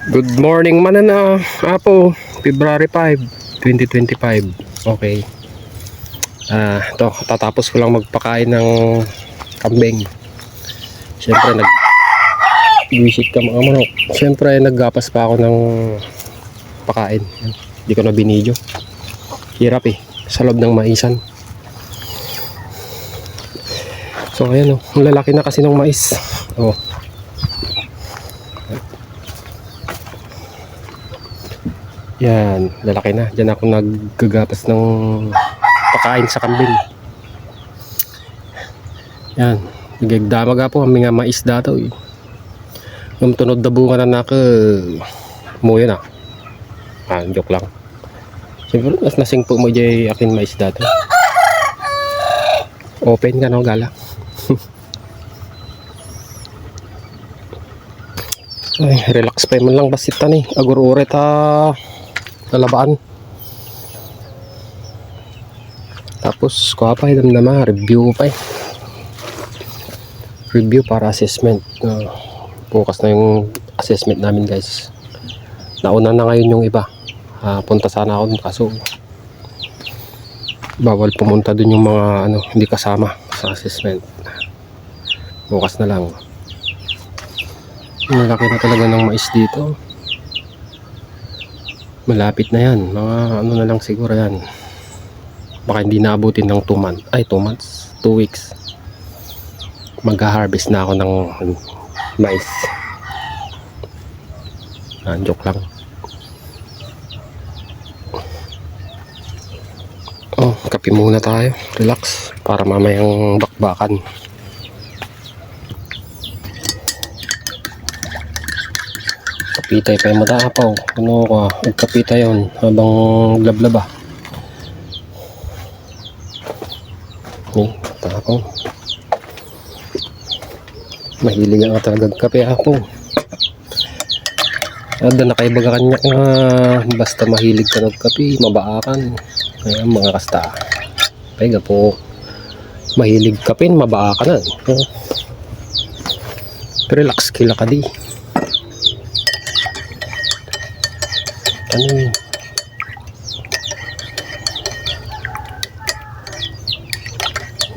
Good morning manana, Apo, February 5, 2025. Okay. Ito, tatapos ko lang magpakain ng kambing. Siyempre, nag-visit ka mga manok. Siyempre, naggapas pa ako ng pakain. Hindi ko na binidyo. Hirap sa loob ng maisan. So, ayan ang lalaki na kasi ng mais. Yan, lalaki na. Diyan ako naggagapas ng pakain sa kambing. Yan, nagagdamaga po kami nga mais dato yung tunod na bunga na mo yun joke lang. Siguro mas nasing po mo dyan akin mais dato. Open ka no gala. Ay, relax pa man lang basit ni agurure ta lalabaan. Tapos kuha pa naman review pa review para assessment. Bukas na yung assessment namin guys. Nauna na ngayon yung iba. Punta sana ako kaso bawal pumunta dun yung mga hindi kasama sa assessment. Bukas na lang. Malaki na talaga ng mais dito. Malapit na yan, mga na lang siguro yan. Baka hindi naabutin ng 2 months. 2 weeks. Mag-harvest na ako ng mais. Joke lang. Kape muna tayo. Relax. Para mamayang bakbakan. Kapitay pa yung mataapaw. Kapitay yun habang lablaba. Mataapaw. Mahilig nga talagang kape ako. Na kaibaga kanya nga basta mahilig ka ng kape, mabaakan. Kaya mga kasta. Paiga po. Mahilig kape, mabaakan na. Relax kila ka di.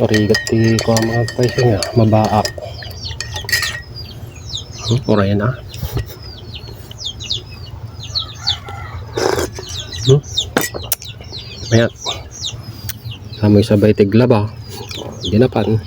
Marigat ko ang mga presyo nga mabaak. Oray na. Ayan. Samoy sabay tiglaba. Ginapan.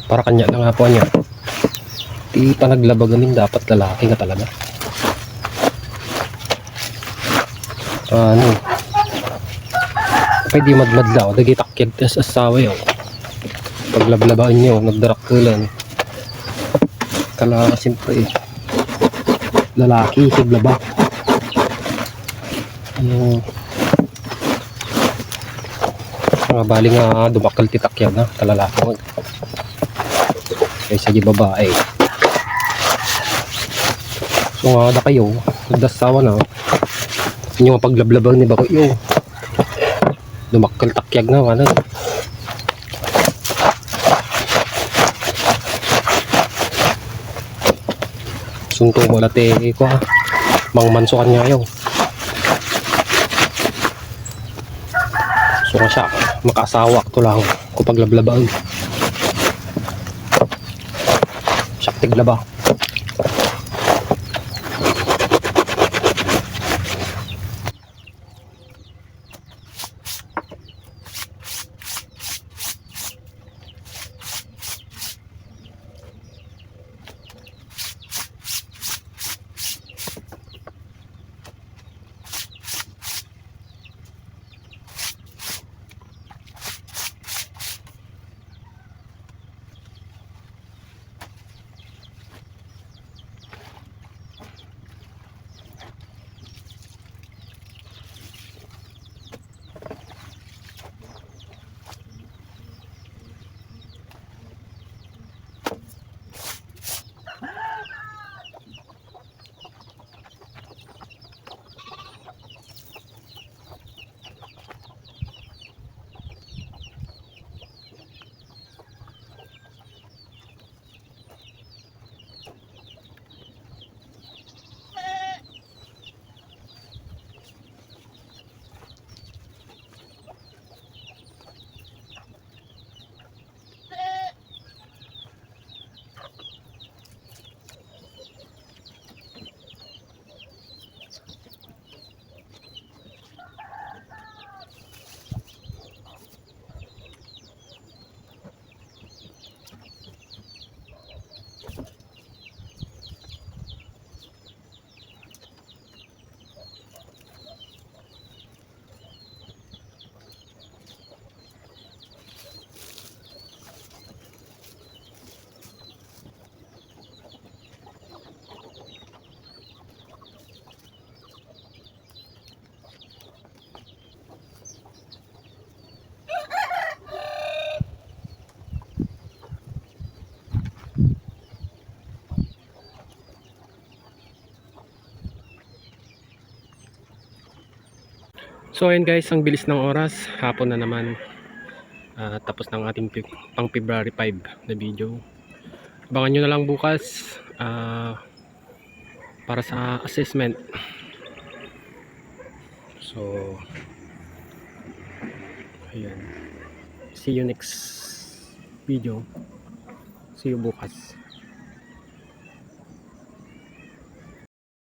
Para kanya na nga po niya. Di pa naglabagamin, dapat lalaki ka talaga. Pwede madmadla o dagitakyag tas asawa yun. Paglablabaan nyo, nagdaraktulan. Kala siyempre lalaki, siglaba. Mga bali nga dumakal titakyag na talalaki mo. Kaysa di babae. So nga da kayo nagdasawa na inyo mapaglablabang ni bako yung dumakal takyag na ano. Sunto mo late ko mangmansukan niya yung so nga siya makasawa ko lang kapag lablabang tiglaba. So ayun guys, ang bilis ng oras, hapon na naman. Tapos ng ating pang February 5 na video. Abangan nyo na lang bukas para sa assessment. So ayan, see you next video, see you bukas.